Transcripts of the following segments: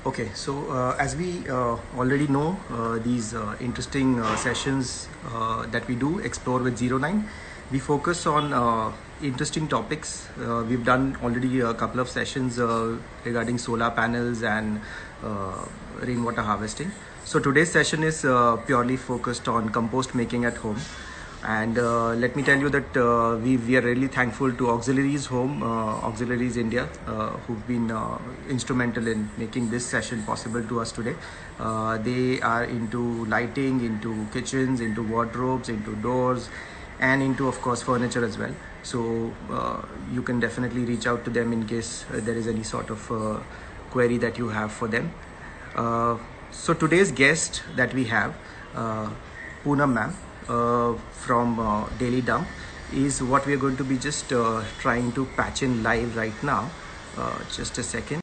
Okay, so as we already know, these interesting sessions that we do explore with Zero Nine, we focus on interesting topics. We've done already a couple of sessions regarding solar panels and rainwater harvesting. So today's session is purely focused on compost making at home. And let me tell you that we are really thankful to Auxiliaries Home, Auxiliaries India, who've been instrumental in making this session possible to us today. They are into lighting, into kitchens, into wardrobes, into doors, and into, of course, furniture as well. So you can definitely reach out to them in case there is any sort of query that you have for them. So today's guest that we have, Poonam ma'am, from Daily Dump, is what we are going to be just trying to patch in live right now. Just a second.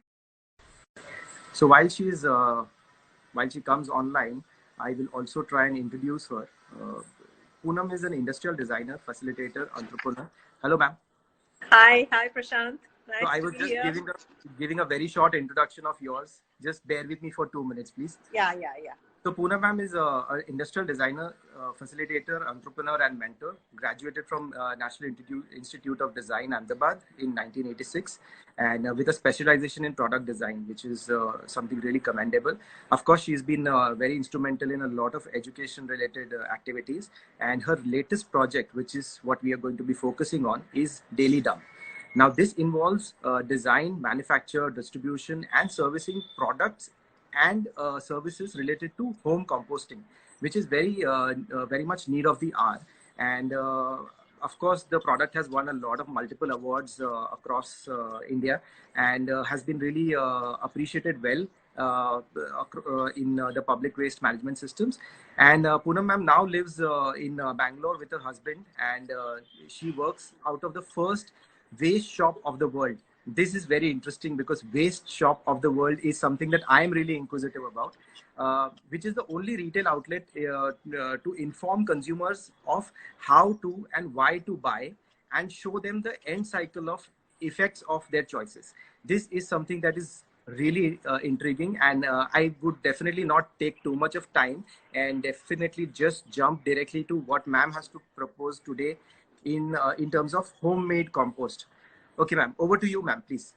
So while she comes online, I will also try and introduce her. Poonam is an industrial designer, facilitator, entrepreneur. Hello, ma'am. Hi, Prashant. So Nice I to was be just here. giving a very short introduction of yours. Just bear with me for 2 minutes, please. Yeah. So Poonam ma'am is an industrial designer, facilitator, entrepreneur, and mentor. Graduated from National Institute of Design, Ahmedabad in 1986, and with a specialization in product design, which is something really commendable. Of course, she's been very instrumental in a lot of education-related activities. And her latest project, which is what we are going to be focusing on, is Daily Dump. Now, this involves design, manufacture, distribution, and servicing products and services related to home composting, which is very much need of the hour. And of course, the product has won a lot of multiple awards across India, and has been really appreciated well in the public waste management systems. And Poonam ma'am now lives in Bangalore with her husband, and she works out of the first waste shop of the world. This is very interesting because waste shop of the world is something that I am really inquisitive about, which is the only retail outlet to inform consumers of how to and why to buy, and show them the end cycle of effects of their choices. This is something that is really intriguing, and I would definitely not take too much of time, and definitely just jump directly to what ma'am has to propose today in terms of homemade compost. Okay, ma'am. Over to you, ma'am, please.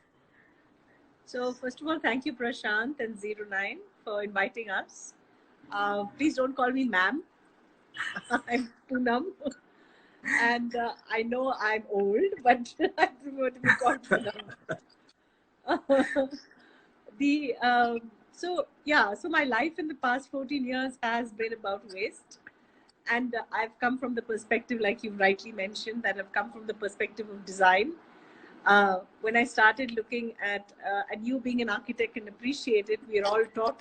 So first of all, thank you, Prashant and Zero Nine, for inviting us. Please don't call me ma'am. I'm Poonam. And I know I'm old, but I prefer to be called Poonam. So my life in the past 14 years has been about waste. And I've come from the perspective, like you rightly mentioned, that I've come from the perspective of design. When I started looking at, and you being an architect can appreciate it, we are all taught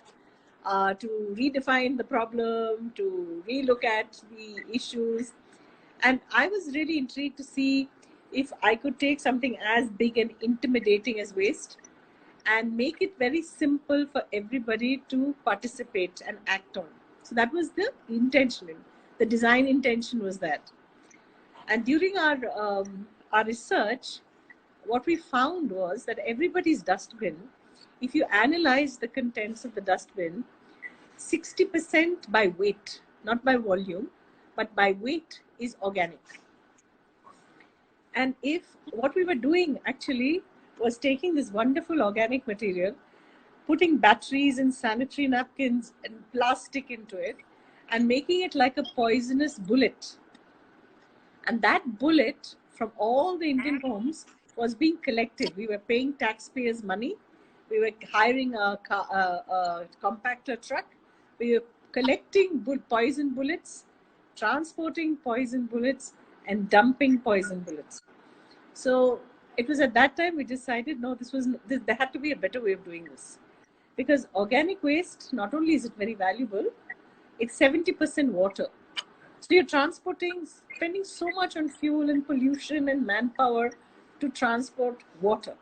to redefine the problem, to relook at the issues. And I was really intrigued to see if I could take something as big and intimidating as waste and make it very simple for everybody to participate and act on. So that was the intention. The design intention was that. And during our research, what we found was that everybody's dustbin, if you analyze the contents of the dustbin, 60% by weight, not by volume, but by weight, is organic. And if what we were doing actually was taking this wonderful organic material, putting batteries and sanitary napkins and plastic into it, and making it like a poisonous bullet. And that bullet from all the Indian homes was being collected. We were paying taxpayers' money. We were hiring a compactor truck. We were collecting poison bullets, transporting poison bullets, and dumping poison bullets. So it was at that time we decided, no, there had to be a better way of doing this. Because organic waste, not only is it very valuable, it's 70% water. So you're spending so much on fuel and pollution and manpower to transport water.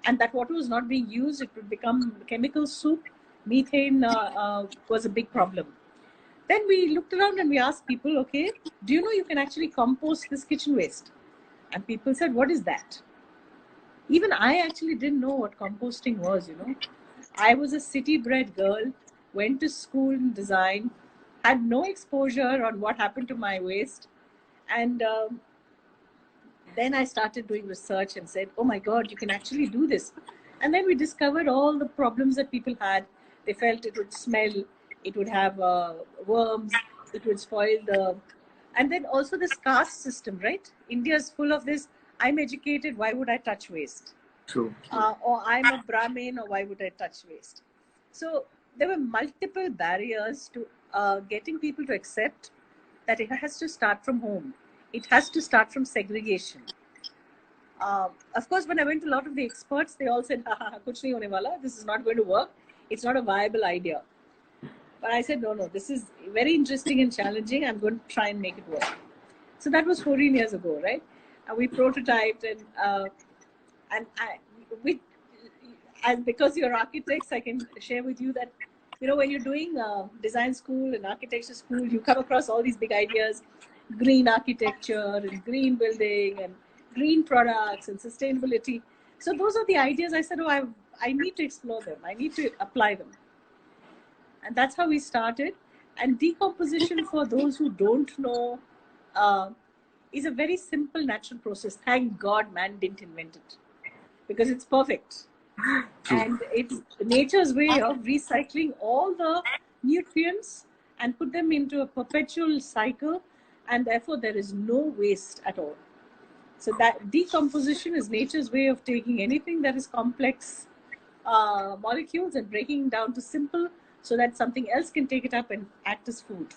And that water was not being used. It would become chemical soup. Methane was a big problem. Then we looked around and we asked people, okay, do you know you can actually compost this kitchen waste? And people said, what is that? Even I actually didn't know what composting was, I was a city-bred girl, went to school in design, had no exposure on what happened to my waste, and then I started doing research and said, oh my God, you can actually do this. And then we discovered all the problems that people had. They felt it would smell, it would have worms, it would spoil the. And then also this caste system, right? India is full of this. I'm educated, why would I touch waste? True. Or I'm a Brahmin, or why would I touch waste? So there were multiple barriers to getting people to accept that it has to start from home. It has to start from segregation. Of course, when I went to a lot of the experts, they all said, kuch nahi hone wala, this is not going to work. It's not a viable idea. But I said, no, this is very interesting and challenging. I'm going to try and make it work. So that was 14 years ago, right? We prototyped and because you're architects, I can share with you that, when you're doing design school and architecture school, you come across all these big ideas, green architecture and green building and green products and sustainability. So those are the ideas. I said, I need to explore them. I need to apply them. And that's how we started. And decomposition, for those who don't know, is a very simple natural process. Thank God man didn't invent it, because it's perfect. And it's nature's way of recycling all the nutrients and put them into a perpetual cycle, and therefore there is no waste at all. So that decomposition is nature's way of taking anything that is complex molecules and breaking down to simple, so that something else can take it up and act as food.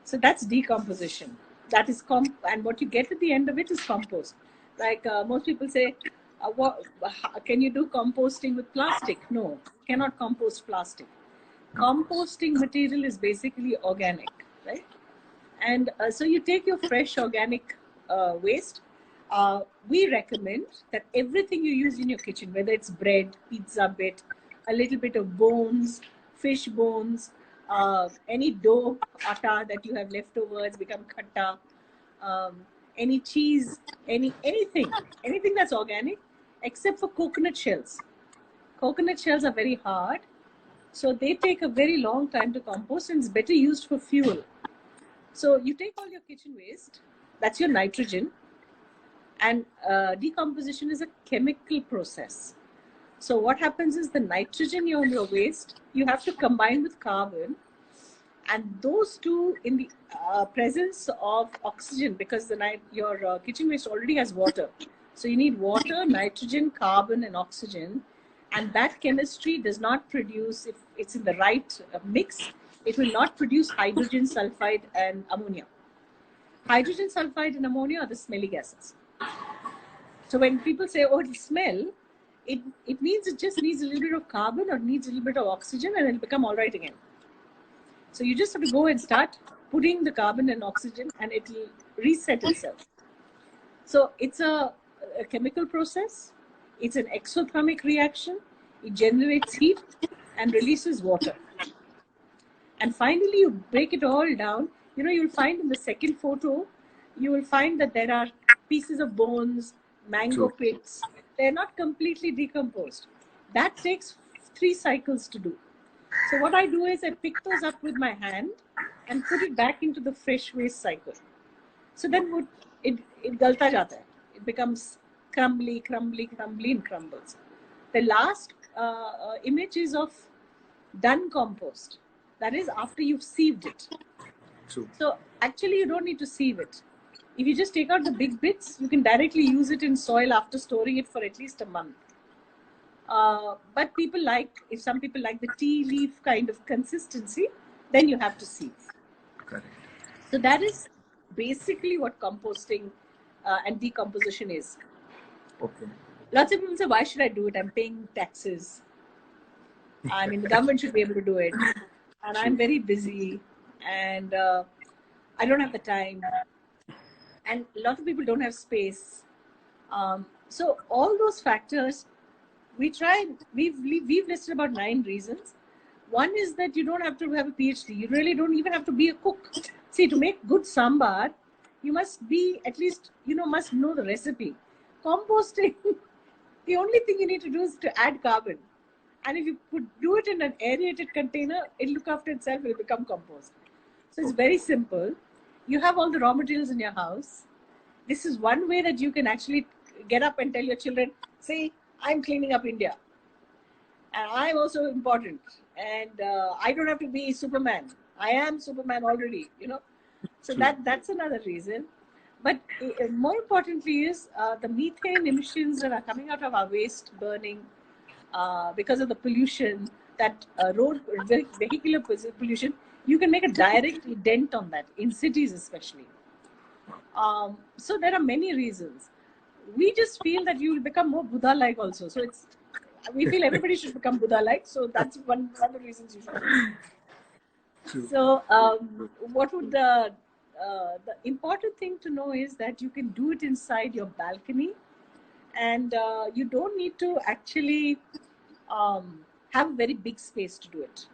So that's decomposition. That is and what you get at the end of it is compost. Like most people say, can you do composting with plastic? No, you cannot compost plastic. Composting material is basically organic, right? And so you take your fresh organic waste. We recommend that everything you use in your kitchen, whether it's bread, pizza bit, a little bit of bones, fish bones, any dough, atta that you have leftovers become khatta, any cheese, anything that's organic, except for coconut shells. Coconut shells are very hard, so they take a very long time to compost, and it's better used for fuel. So you take all your kitchen waste, that's your nitrogen, and decomposition is a chemical process. So what happens is the nitrogen in your waste, you have to combine with carbon, and those two in the presence of oxygen, because your kitchen waste already has water. So you need water, nitrogen, carbon, and oxygen. And that chemistry does not produce, if it's in the right mix, it will not produce hydrogen sulfide and ammonia. Hydrogen sulfide and ammonia are the smelly gases. So when people say, oh, it'll smell, it means it just needs a little bit of carbon or needs a little bit of oxygen, and it'll become all right again. So you just have to go and start putting the carbon and oxygen, and it'll reset itself. So it's a chemical process. It's an exothermic reaction. It generates heat and releases water. And finally, you break it all down. You'll find in the second photo, you will find that there are pieces of bones, mango pits. They're not completely decomposed. That takes 3 cycles to do. So what I do is I pick those up with my hand and put it back into the fresh waste cycle. So then it galta jata hai. It becomes crumbly, and crumbles. The last image is of done compost. That is after you've sieved it. True. So actually you don't need to sieve it. If you just take out the big bits, you can directly use it in soil after storing it for at least a month. But if some people like the tea leaf kind of consistency, then you have to sieve. Correct. So that is basically what composting and decomposition is. Okay. Lots of people say, why should I do it? I'm paying taxes. I mean, the government should be able to do it. And I'm very busy, and I don't have the time. And a lot of people don't have space. So all those factors, we've listed about 9 reasons. One is that you don't have to have a PhD. You really don't even have to be a cook. See, to make good sambar, you must be at least, must know the recipe. Composting, the only thing you need to do is to add carbon. And if you do it in an aerated container, it'll look after itself, it'll become compost. So it's very simple. You have all the raw materials in your house. This is one way that you can actually get up and tell your children, see, I'm cleaning up India. And I'm also important. And I don't have to be Superman. I am Superman already, you know. So that's another reason. But more importantly is the methane emissions that are coming out of our waste burning because of the pollution, that road vehicular pollution. You can make a direct dent on that in cities especially. So there are many reasons. We just feel that you will become more Buddha-like also. So we feel everybody should become Buddha-like. So that's one of the reasons you should. So what would the important thing to know is that you can do it inside your balcony, and you don't need to actually have a very big space to do it.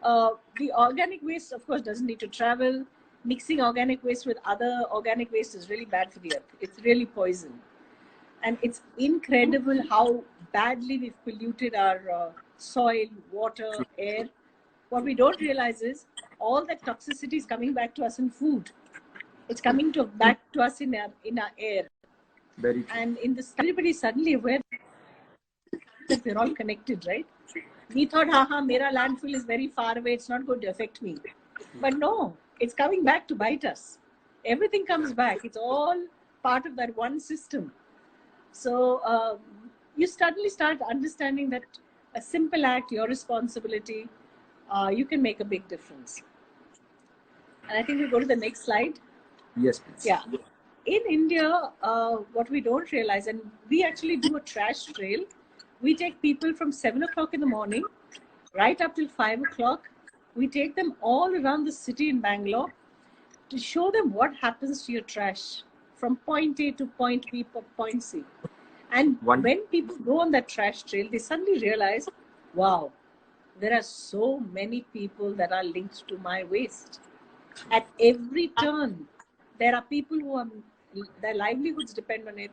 The organic waste, of course, doesn't need to travel. Mixing organic waste with other organic waste is really bad for the earth. It's really poison. And it's incredible how badly we've polluted our soil, water, air. What we don't realize is all that toxicity is coming back to us in food. It's coming back to us in our air. Very true. And in this, everybody's suddenly aware that we're all connected, right? We thought, mera landfill is very far away, it's not going to affect me. But no, it's coming back to bite us. Everything comes back. It's all part of that one system. So you suddenly start understanding that a simple act, your responsibility, you can make a big difference. And I think we go to the next slide. Yes, please. Yeah. In India, what we don't realize, and we actually do a trash trail. We take people from 7 o'clock in the morning right up till 5 o'clock. We take them all around the city in Bangalore to show them what happens to your trash from point A to point B, point C. And when people go on that trash trail, they suddenly realize, wow, there are so many people that are linked to my waste. At every turn, there are people who are, their livelihoods depend on it.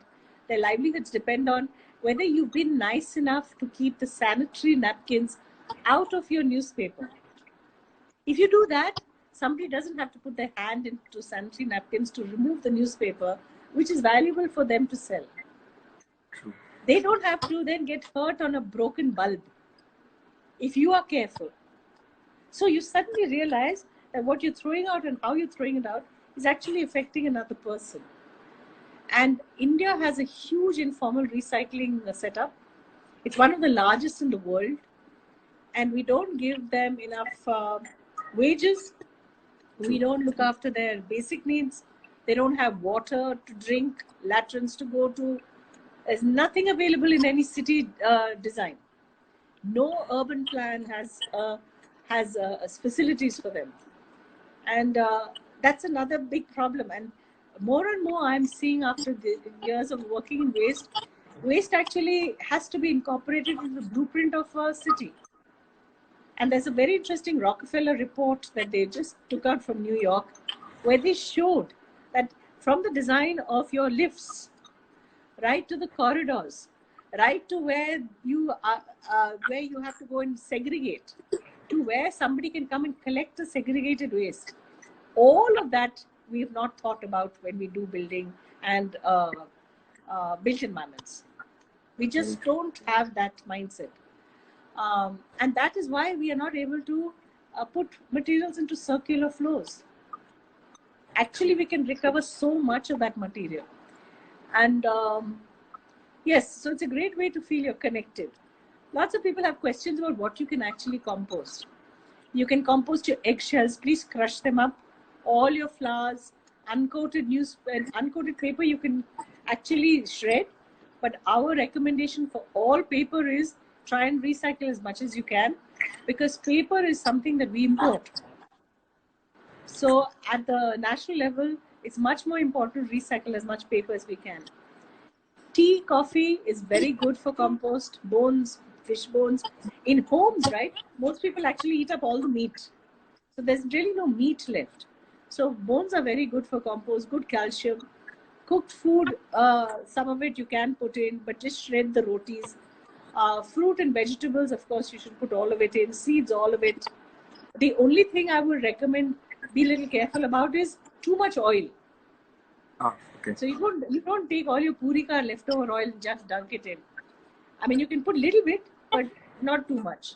Their livelihoods depend on whether you've been nice enough to keep the sanitary napkins out of your newspaper. If you do that, somebody doesn't have to put their hand into sanitary napkins to remove the newspaper, which is valuable for them to sell. True. They don't have to then get hurt on a broken bulb if you are careful. So you suddenly realize that what you're throwing out and how you're throwing it out is actually affecting another person. And India has a huge informal recycling setup. It's one of the largest in the world. And we don't give them enough wages. We don't look after their basic needs. They don't have water to drink, latrines to go to. There's nothing available in any city design. No urban plan has facilities for them. And that's another big problem. And more and more I'm seeing after the years of working in waste actually has to be incorporated into the blueprint of a city. And there's a very interesting Rockefeller report that they just took out from New York, where they showed that from the design of your lifts, right to the corridors, right to where you have to go and segregate, to where somebody can come and collect the segregated waste. All of that we've not thought about when we do building and built environments. We just don't have that mindset. And that is why we are not able to put materials into circular flows. Actually, we can recover so much of that material. And yes, so it's a great way to feel you're connected. Lots of people have questions about what you can actually compost. You can compost your eggshells. Please crush them up. All your flowers, uncoated paper, you can actually shred. But our recommendation for all paper is try and recycle as much as you can, because paper is something that we import. So at the national level, it's much more important to recycle as much paper as we can. Tea, coffee is very good for compost. Bones, fish bones. In homes, right? Most people actually eat up all the meat. So there's really no meat left. So bones are very good for compost, good calcium. Cooked food, some of it you can put in, but just shred the rotis. Fruit and vegetables, of course, you should put all of it in. Seeds, all of it. The only thing I would recommend be a little careful about is too much oil. Okay. So you don't take all your puri ka leftover oil and just dunk it in. I mean, you can put a little bit, but not too much.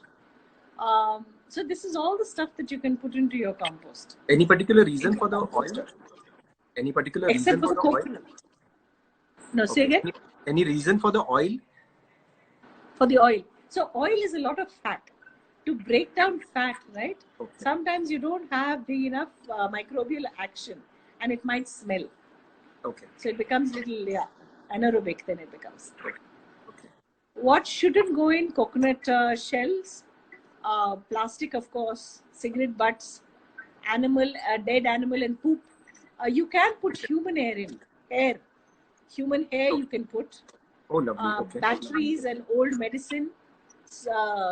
So this is all the stuff that you can put into your compost. Any particular reason for the oil? Any particular Except reason for for the oil? No, say again. Any reason for the oil? For the oil. So oil is a lot of fat. To break down fat, right? Okay. Sometimes you don't have the enough microbial action, and it might smell. Okay. So it becomes little anaerobic. Then it becomes. Okay. What shouldn't go in? Coconut shells, plastic, of course, cigarette butts, dead animal and poop. You can put human hair in. Human hair you can put. Oh, lovely. Okay. Batteries and old medicine,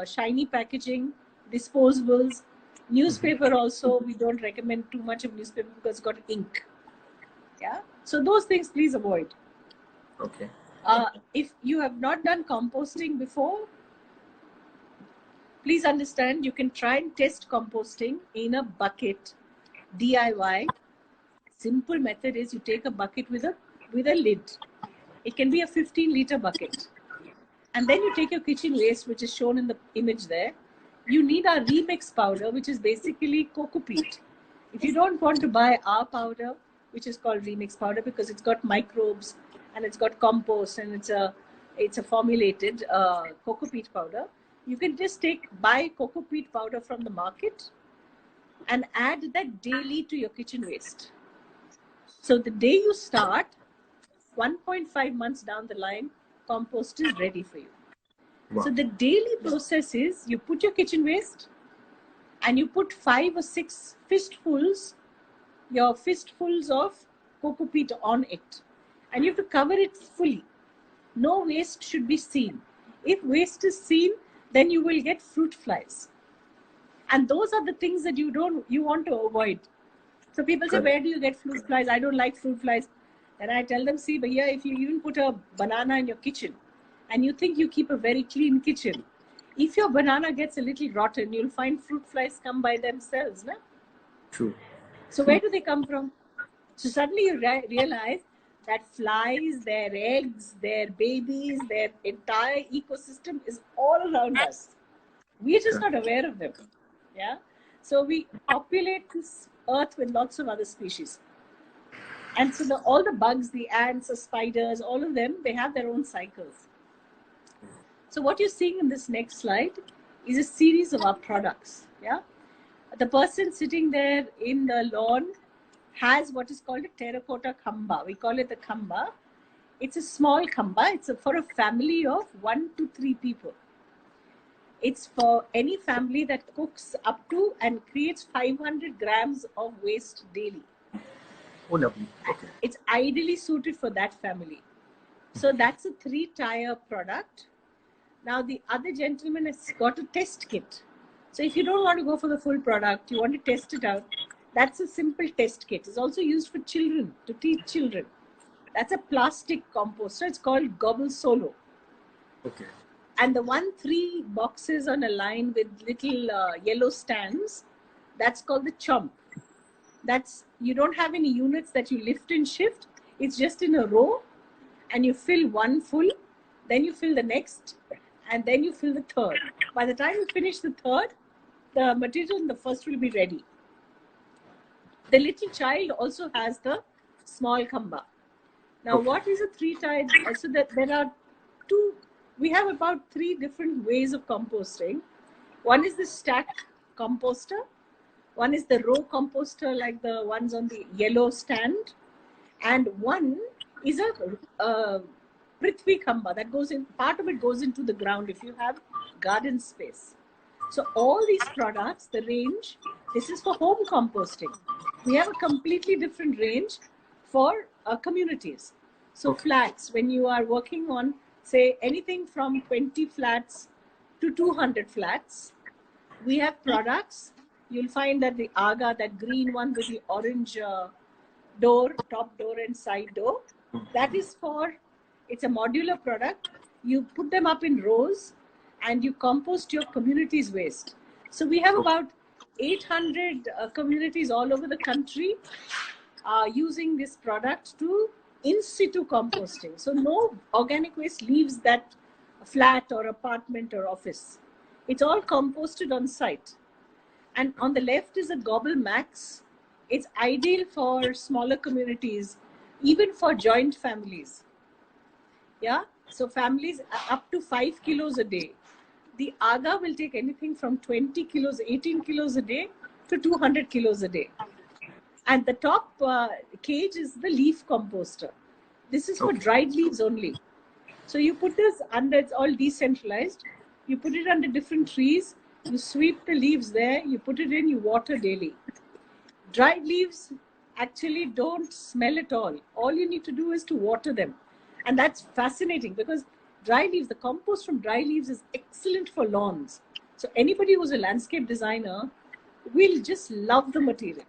shiny packaging, disposables, newspaper also. We don't recommend too much of newspaper because it's got ink. Yeah. So those things please avoid. Okay. If you have not done composting before, please understand you can try and test composting in a bucket, DIY. Simple method is you take a bucket with a lid. It can be a 15-liter bucket. And then you take your kitchen waste, which is shown in the image there. You need our remix powder, which is basically coco peat. If you don't want to buy our powder, which is called remix powder because it's got microbes and it's got compost and it's a formulated coco peat powder, you can just buy coco peat powder from the market and add that daily to your kitchen waste. So the day you start, 1.5 months down the line, compost is ready for you. Wow. So the daily process is you put your kitchen waste and you put 5 or 6 fistfuls of coco peat on it. And you have to cover it fully. No waste should be seen. If waste is seen, then you will get fruit flies. And those are the things that you want to avoid. So people say, where do you get fruit flies? I don't like fruit flies. And I tell them, see, bhaiya, if you even put a banana in your kitchen and you think you keep a very clean kitchen, if your banana gets a little rotten, you'll find fruit flies come by themselves. Na? True. So where do they come from? So suddenly you realize that flies, their eggs, their babies, their entire ecosystem is all around us. We're just not aware of them. Yeah. So we populate this earth with lots of other species. And so all the bugs, the ants, the spiders, all of them, they have their own cycles. So what you're seeing in this next slide is a series of our products. Yeah. The person sitting there in the lawn has what is called a terracotta khamba. We call it the khamba. It's a small khamba. It's for a family of 1 to 3 people. It's for any family that cooks up to and creates 500 grams of waste daily. Oh, lovely. Okay. It's ideally suited for that family. So that's a 3-tier product. Now the other gentleman has got a test kit. So if you don't want to go for the full product, you want to test it out, that's a simple test kit. It's also used for children, to teach children. That's a plastic composter. It's called Gobble Solo. Okay. And the 3 boxes on a line with little yellow stands, that's called the chomp. You don't have any units that you lift and shift. It's just in a row, and you fill one full, then you fill the next, and then you fill the third. By the time you finish the third, the material in the first will be ready. The little child also has the small khamba. Now, what is a 3-tier? So that there are we have about 3 different ways of composting. One is the stack composter. One is the row composter, like the ones on the yellow stand. And one is a Prithvi khamba that goes in, part of it goes into the ground if you have garden space. So all these products, the range, this is for home composting. We have a completely different range for communities. So flats, when you are working on, say, anything from 20 flats to 200 flats, we have products. You'll find that the Aga, that green one with the orange door, top door and side door, that is it's a modular product. You put them up in rows and you compost your community's waste. So we have about 800 communities all over the country using this product to in situ composting. So no organic waste leaves that flat or apartment or office. It's all composted on site. And on the left is a Gobble Max. It's ideal for smaller communities, even for joint families. Yeah, so families up to 5 kilos a day. The Aga will take anything from 20 kilos, 18 kilos a day to 200 kilos a day. And the top cage is the leaf composter. This is for dried leaves only. So you put this under, it's all decentralized. You put it under different trees, you sweep the leaves there, you put it in, you water daily. Dried leaves actually don't smell at all. All you need to do is to water them. And that's fascinating because dry leaves, the compost from dry leaves is excellent for lawns. So anybody who's a landscape designer will just love the material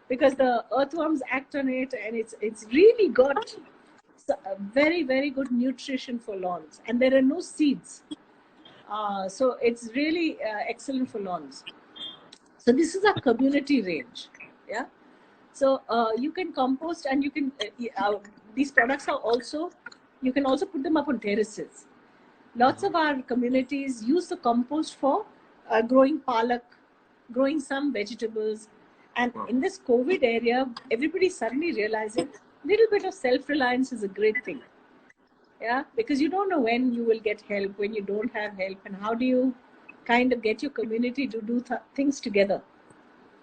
because the earthworms act on it, and it's really got a very, very good nutrition for lawns. And there are no seeds. So it's really excellent for lawns. So this is a community range. Yeah. So you can compost, and you can, these products are also, you can also put them up on terraces. Lots of our communities use the compost for growing palak, growing some vegetables. And in this COVID area, everybody suddenly realizing a little bit of self-reliance is a great thing. Yeah, because you don't know when you will get help, when you don't have help, and how do you kind of get your community to do things together.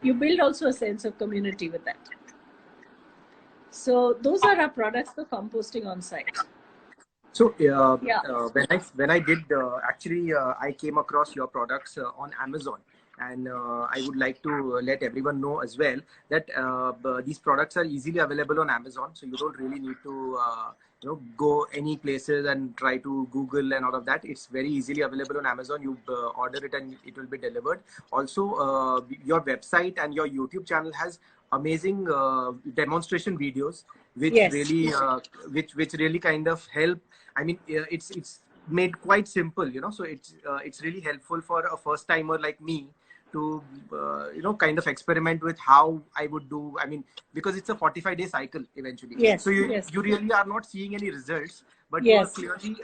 You build also a sense of community with that. So those are our products for composting on site. So when I did actually I came across your products on Amazon, and I would like to let everyone know as well that these products are easily available on Amazon. So you don't really need to go any places and try to Google and all of that. It's very easily available on Amazon. You order it and it will be delivered. Also, your website and your YouTube channel has amazing demonstration videos, which really which really kind of help. I mean, it's made quite simple, so it's really helpful for a first timer like me to kind of experiment with how I would do. I mean, because it's a 45-day cycle eventually. So you really are not seeing any results, but you are clearly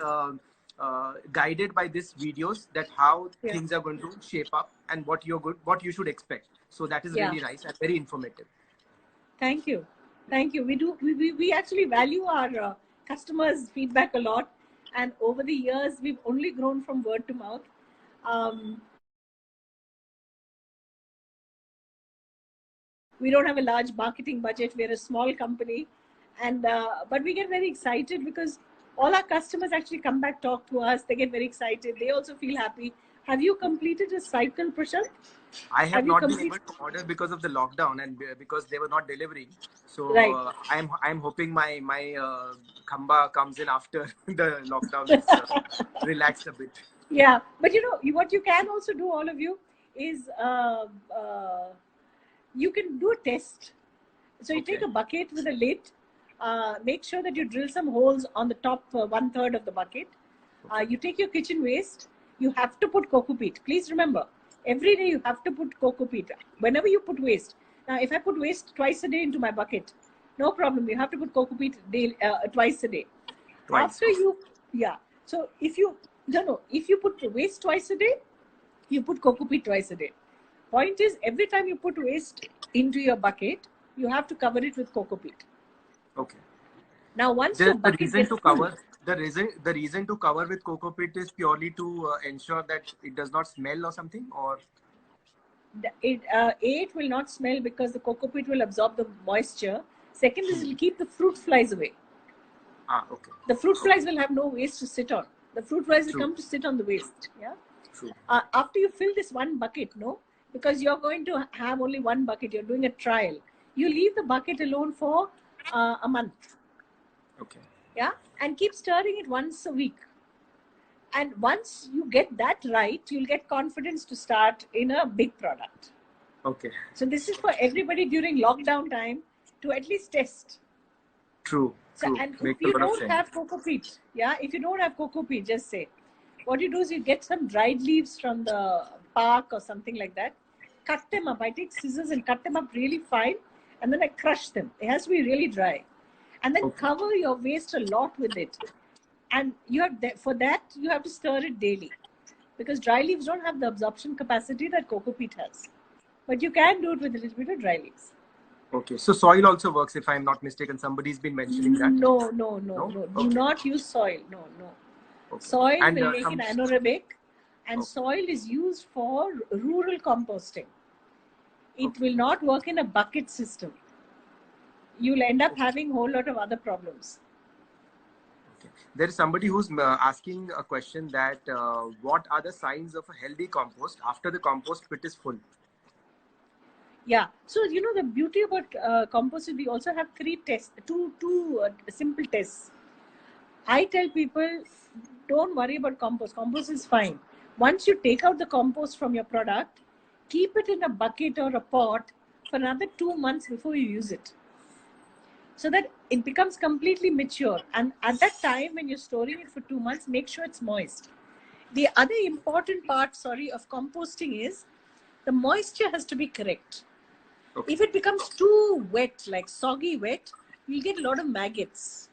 guided by these videos that how things are going to shape up and what you should expect. So that is really nice and very informative. Thank you. We actually value our customers' feedback a lot, and over the years we've only grown from word to mouth. We don't have a large marketing budget. We're a small company, and but we get very excited because all our customers actually come back, talk to us. They get very excited. They also feel happy. Have you completed a cycle, Prashant? I have not been able to order because of the lockdown and because they were not delivering. So I'm hoping my khamba comes in after the lockdown is relaxed a bit. Yeah, but what you can also do, all of you, is you can do a test. So you take a bucket with a lid, make sure that you drill some holes on the top 1/3 of the bucket. You take your kitchen waste. You have to put coco peat. Please remember, every day you have to put coco peat. Whenever you put waste. Now, if I put waste twice a day into my bucket, no problem. You have to put coco peat twice a day. After you, So if you put waste twice a day, you put coco peat twice a day. Point is, every time you put waste into your bucket, you have to cover it with coco peat. Okay. Now, once your bucket gets full, the reason to cover with coco peat is purely to ensure that it does not smell or something, or it will not smell because the coco peat will absorb the moisture. Second is it will keep the fruit flies away. Okay. The fruit flies will have no waste to sit on. The fruit flies will come to sit on the waste. Yeah. True. After you fill this one bucket, because you're going to have only one bucket, you're doing a trial. You leave the bucket alone for a month. Okay. Yeah, and keep stirring it once a week. And once you get that right, you'll get confidence to start in a big product. Okay. So this is for everybody during lockdown time to at least test. True. So, True. and if Makes a you lot of don't sense. have cocoa peat, yeah, if you don't have cocoa peat, just say, what you do is you get some dried leaves from the park or something like that, cut them up. I take scissors and cut them up really fine, and then I crush them. It has to be really dry, and then Okay. cover your waste a lot with it. And you have for that you have to stir it daily, because dry leaves don't have the absorption capacity that cocoa peat has. But you can do it with a little bit of dry leaves. Okay. So soil also works, if I'm not mistaken. Somebody's been mentioning that. No. No? Do Okay. not use soil. No. Okay. Soil And will make it anaerobic, and okay. soil is used for rural composting. It Okay. will not work in a bucket system. You'll end up Okay. having a whole lot of other problems. Okay. There is somebody who's asking a question that what are the signs of a healthy compost after the compost pit is full? Yeah. So the beauty about compost is we also have three tests, two simple tests. I tell people, don't worry about compost. Compost is fine. Once you take out the compost from your product, keep it in a bucket or a pot for another 2 months before you use it, so that it becomes completely mature. And at that time, when you're storing it for 2 months, make sure it's moist. The other important part, of composting is the moisture has to be correct. Okay. If it becomes too wet, like soggy wet, you'll get a lot of maggots.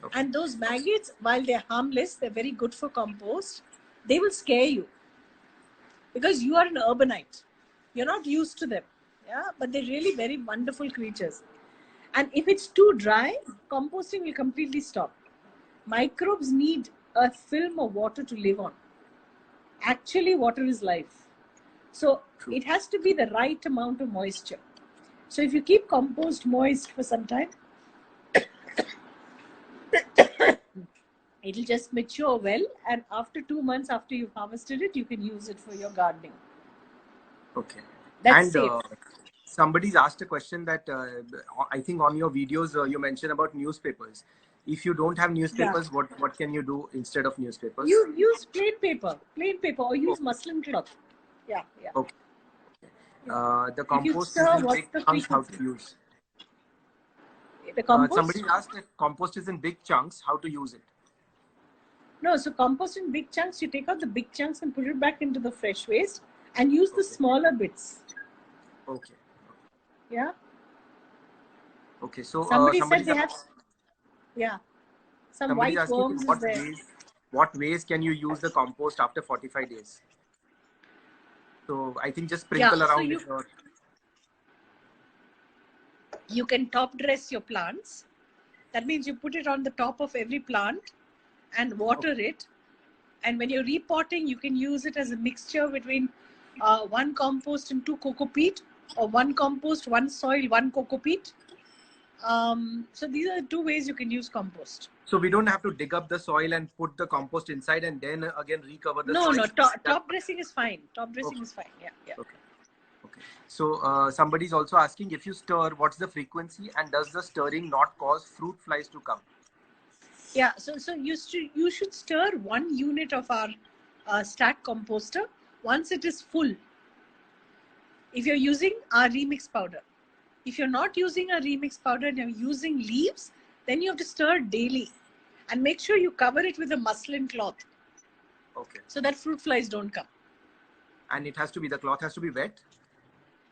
Okay. And those maggots, while they're harmless, they're very good for compost, they will scare you because you are an urbanite. You're not used to them. Yeah, but they're really very wonderful creatures. And if it's too dry, composting will completely stop. Microbes need a film of water to live on. Actually, water is life. So True. it has to be the right amount of moisture. So if you keep compost moist for some time, it'll just mature well, and after 2 months after you've harvested it, you can use it for your gardening. Okay. That's And safe. somebody's asked a question that I think on your videos you mentioned about newspapers. If you don't have newspapers, Yeah. what can you do instead of newspapers? You use plain paper, or use Okay. muslin cloth. Yeah. Okay. The If you compost is stir, in what's big the chunks. How frequency? to use? The compost? Somebody asked that compost is in big chunks. How to use it? No, so compost in big chunks, you take out the big chunks and put it back into the fresh waste and use the smaller bits. Okay. Yeah. Okay. So Somebody said they have, some somebody's white asking in worms is there. what ways can you use the compost after 45 days? So I think just sprinkle around it. You can top dress your plants. That means you put it on the top of every plant and water it. And when you're repotting, you can use it as a mixture between 1 compost and 2 cocoa peat, or 1 compost, 1 soil, 1 cocoa peat. So these are the 2 ways you can use compost. So we don't have to dig up the soil and put the compost inside and then again recover the soil. No. Top dressing is fine. Top dressing is fine. Yeah. Okay. So somebody's also asking, if you stir, what's the frequency, and does the stirring not cause fruit flies to come? Yeah. So you should stir 1 unit of our stack composter once it is full. If you're using our remix powder. If you're not using a remix powder and you're using leaves, then you have to stir daily. And make sure you cover it with a muslin cloth. Okay. So that fruit flies don't come. And the cloth has to be wet?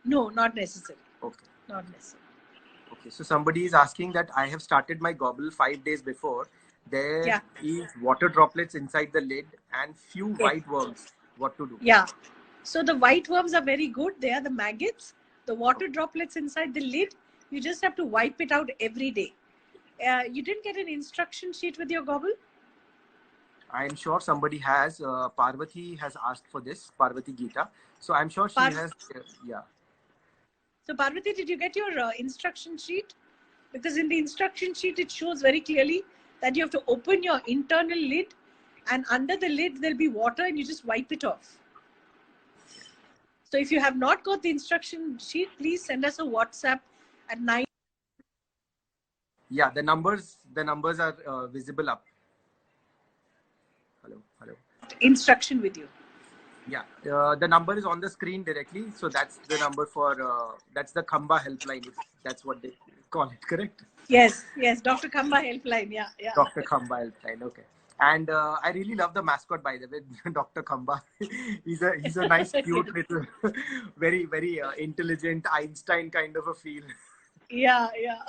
No, not necessary. Okay. Not necessary. Okay. So somebody is asking that I have started my gobble 5 days before. There is water droplets inside the lid and few white worms. What to do? Yeah. So the white worms are very good. They are the maggots. The water droplets inside the lid, you just have to wipe it out every day. You didn't get an instruction sheet with your gobble? I'm sure somebody has. Parvati has asked for this, Parvati Geeta. So I'm sure she has. Yeah. So Parvati, did you get your instruction sheet? Because in the instruction sheet, it shows very clearly that you have to open your internal lid, and under the lid, there'll be water, and you just wipe it off. So if you have not got the instruction sheet, please send us a WhatsApp at 9. Yeah, the numbers are visible up. Hello. Instruction with you. Yeah, the number is on the screen directly. So that's the number for that's the Khamba helpline. If that's what they call it, correct? Yes, yes, Dr. Khamba helpline. Yeah, yeah. Dr. Khamba helpline. Okay. And I really love the mascot, by the way, Dr. Khamba. He's a nice, cute little, very very intelligent Einstein kind of a feel. Yeah, yeah.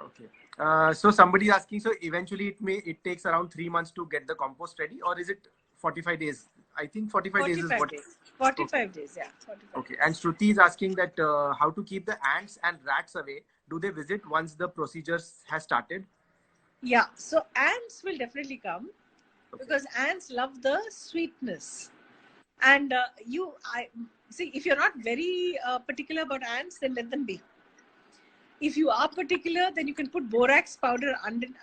Okay. So somebody asking. So eventually, it takes around 3 months to get the compost ready, or is it 45 days? I think 45 days is 45 what. days. 45 Okay. days, yeah. 45 Okay. days. And Shruti is asking that how to keep the ants and rats away. Do they visit once the procedures has started? Yeah, so ants will definitely come Okay. because ants love the sweetness. And I see, if you're not very particular about ants, then let them be. If you are particular, then you can put borax powder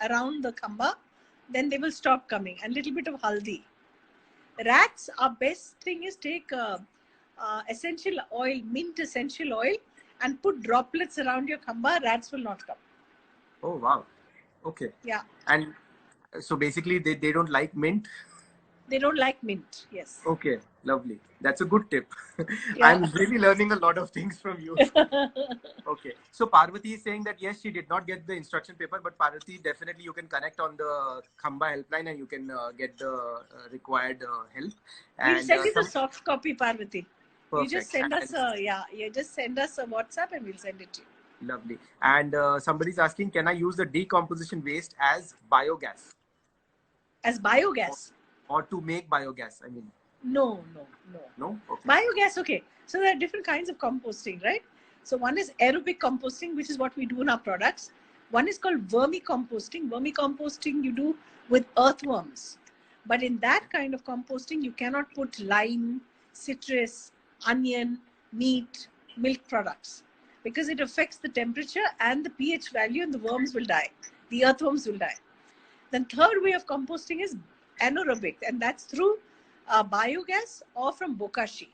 around the khamba, then they will stop coming, and a little bit of haldi. Rats, our best thing is take essential oil, mint essential oil, and put droplets around your khamba. Rats will not come. Oh, wow. Okay. Yeah. And so basically they don't like mint. They don't like mint. Yes. Okay, lovely. That's a good tip. Yeah. I'm really learning a lot of things from you. Okay. So Parvati is saying that yes, she did not get the instruction paper, but Parvati, definitely you can connect on the Khamba helpline and you can get the required help. We'll And send you the soft copy, Parvati. perfect. You just send us you just send us a WhatsApp and we'll send it to you. Lovely. And somebody's asking, can I use the decomposition waste as biogas? As biogas? Or to make biogas, I mean. No. No? Okay. Biogas, okay. So there are different kinds of composting, right? So one is aerobic composting, which is what we do in our products. One is called vermicomposting. Vermicomposting you do with earthworms. But in that kind of composting, you cannot put lime, citrus, onion, meat, milk products, because it affects the temperature and the pH value, and the worms will die. The earthworms will die. Then third way of composting is anaerobic, and that's through biogas or from bokashi.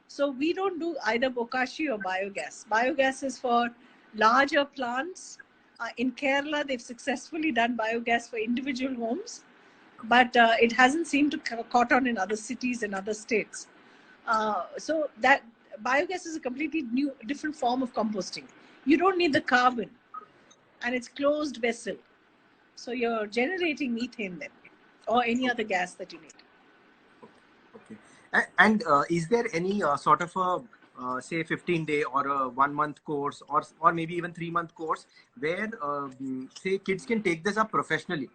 So we don't do either bokashi or biogas. Biogas is for larger plants. In Kerala, they've successfully done biogas for individual homes, but it hasn't seemed to caught on in other cities and other states. So that biogas is a completely different form of composting. You don't need the carbon, and it's closed vessel. So you're generating methane then, or any other gas that you need. Okay. And is there any sort of a say 15-day or a 1-month course or maybe even 3-month course where say kids can take this up professionally?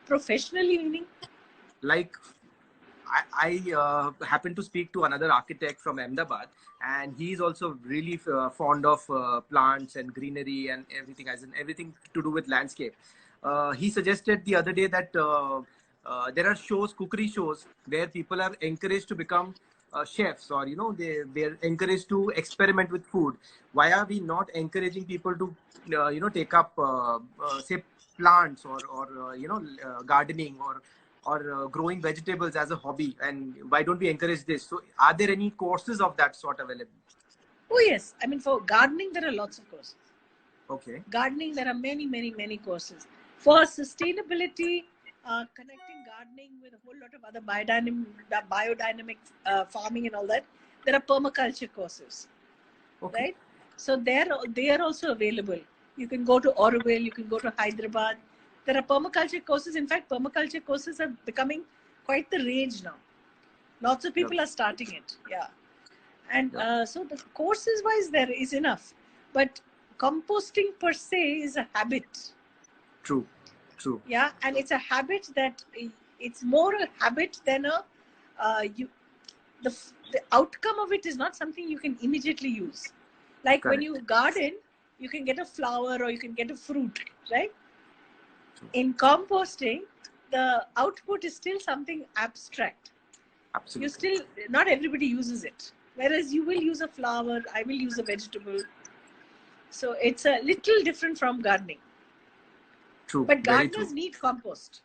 Professionally meaning? Like I happened to speak to another architect from Ahmedabad, and he's also really fond of plants and greenery and everything, as in everything to do with landscape. He suggested the other day that there are shows, cookery shows, where people are encouraged to become chefs, or they're encouraged to experiment with food. Why are we not encouraging people to take up say plants or gardening or growing vegetables as a hobby, and why don't we encourage this? So are there any courses of that sort available? Oh yes, I mean for gardening there are lots of courses. Okay. Gardening, there are many courses. For sustainability, connecting gardening with a whole lot of other biodynamic farming and all that, there are permaculture courses. Okay. Right? So they are also available. You can go to Oroville, you can go to Hyderabad. There are permaculture courses. In fact, permaculture courses are becoming quite the rage now. Lots of people are starting it. Yeah. And so the courses wise, there is enough. But composting per se is a habit. True. Yeah. And it's a habit that it's more a habit than the outcome of it is not something you can immediately use. Like Correct. When you garden, you can get a flower or you can get a fruit, right? In composting, the output is still something abstract. Absolutely. Not everybody uses it. Whereas you will use a flower, I will use a vegetable. So it's a little different from gardening. True. But gardeners need compost.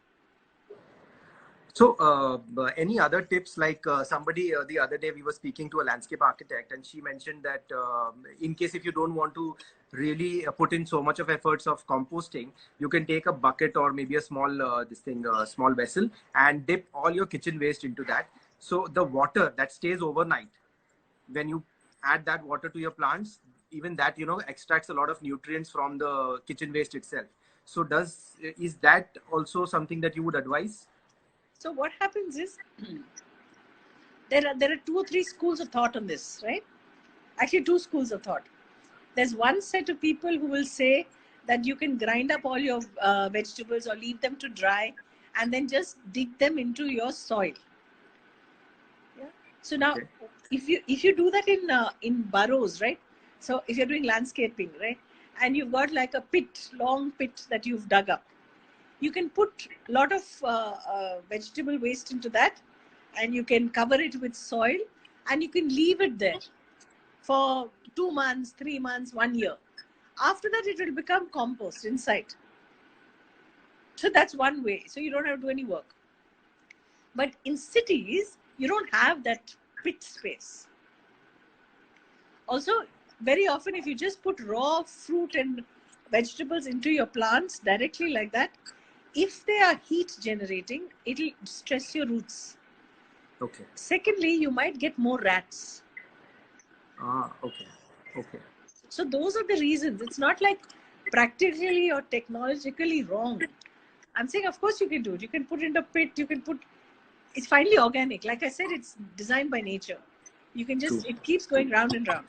So any other tips, like somebody the other day we were speaking to a landscape architect, and she mentioned that in case if you don't want to really put in so much of efforts of composting, you can take a bucket or maybe a small small vessel and dip all your kitchen waste into that. So the water that stays overnight, when you add that water to your plants, even that, extracts a lot of nutrients from the kitchen waste itself. So is that also something that you would advise? So what happens is there are 2 or 3 schools of thought on this, right? Actually, 2 schools of thought. There's one set of people who will say that you can grind up all your vegetables or leave them to dry and then just dig them into your soil. Yeah. So now, Okay. if you do that in burrows, right? So if you're doing landscaping, right, and you've got like a long pit that you've dug up, you can put a lot of vegetable waste into that, and you can cover it with soil, and you can leave it there for 2 months, 3 months, 1 year. After that, it will become compost inside. So that's one way. So you don't have to do any work. But in cities, you don't have that pit space. Also, very often, if you just put raw fruit and vegetables into your plants directly like that, if they are heat generating, it'll stress your roots. Okay. Secondly, you might get more rats. Okay. Okay. So those are the reasons. It's not like practically or technologically wrong. I'm saying, of course, you can do it. You can put it in a pit. It's finally organic. Like I said, it's designed by nature. You can just, it keeps going round and round.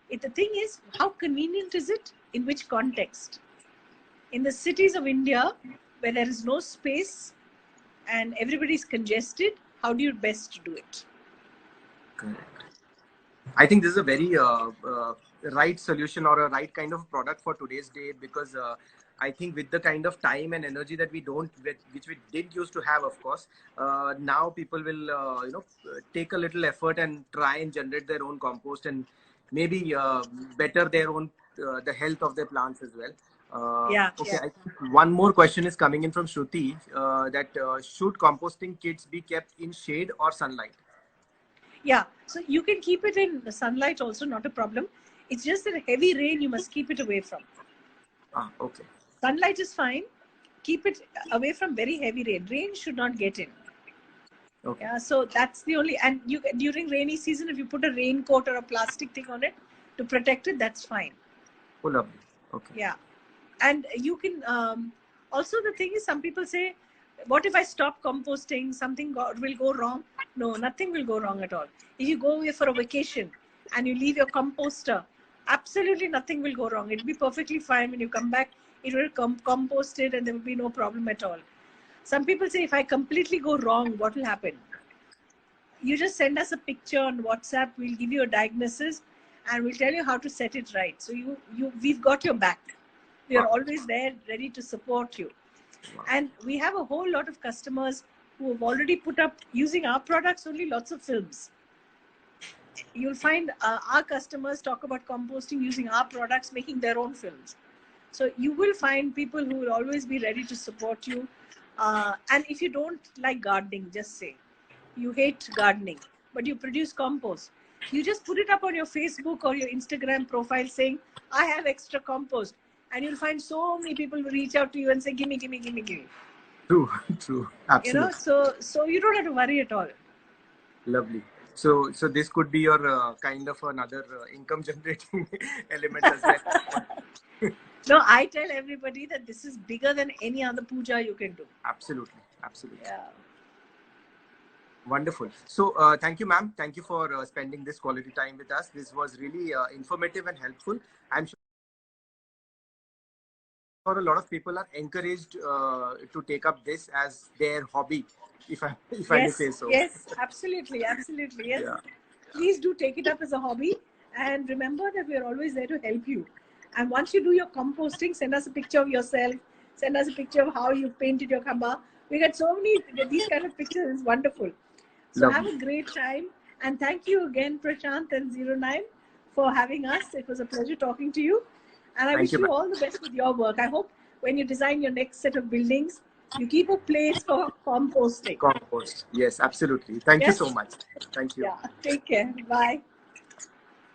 The thing is, how convenient is it? In which context? In the cities of India, where there is no space and everybody's congested, how do you best do it? Correct. I think this is a very right solution or a right kind of product for today's day, because I think with the kind of time and energy that which we did used to have, of course, now people will, take a little effort and try and generate their own compost and maybe better their own, the health of their plants as well. Okay, I think one more question is coming in from Shruti, that should composting kits be kept in shade or sunlight? Yeah, so you can keep it in the sunlight also, not a problem. It's just that heavy rain you must keep it away from. Okay. Sunlight is fine. Keep it away from very heavy rain. Rain should not get in. Okay. Yeah, so that's the only, and during rainy season, if you put a raincoat or a plastic thing on it to protect it, that's fine. Oh, lovely. Okay. Yeah, and you can also, the thing is, some people say, what if I stop composting? Something will go wrong. No, nothing will go wrong at all. If you go away for a vacation and you leave your composter, absolutely nothing will go wrong. It'll be perfectly fine. When you come back, it will compost it and there will be no problem at all. Some people say, if I completely go wrong, what will happen? You just send us a picture on WhatsApp. We'll give you a diagnosis and we'll tell you how to set it right. So we've got your back. We are always there, ready to support you. And we have a whole lot of customers who have already put up, using our products, only lots of films. You'll find our customers talk about composting using our products, making their own films. So you will find people who will always be ready to support you. And if you don't like gardening, just say you hate gardening, but you produce compost. You just put it up on your Facebook or your Instagram profile saying, I have extra compost. And you'll find so many people who reach out to you and say, gimme, gimme, gimme, gimme. True, absolutely. So you don't have to worry at all. Lovely. So this could be your kind of another income generating element as well. No, I tell everybody that this is bigger than any other puja you can do. Absolutely. Yeah. Wonderful. So thank you, ma'am. Thank you for spending this quality time with us. This was really informative and helpful. I'm sure a lot of people are encouraged to take up this as their hobby, if I may say so. Yes, absolutely. Yes. Yeah. Please do take it up as a hobby, and remember that we are always there to help you. And once you do your composting, send us a picture of yourself. Send us a picture of how you painted your khamba. We get so many these kind of pictures. It's wonderful. So have a great time, and thank you again, Prashant and 09, for having us. It was a pleasure talking to you. And I wish you all the best with your work. I hope when you design your next set of buildings, you keep a place for composting. Compost. Yes, absolutely. Thank you so much. Thank you. Yeah. Take care. Bye.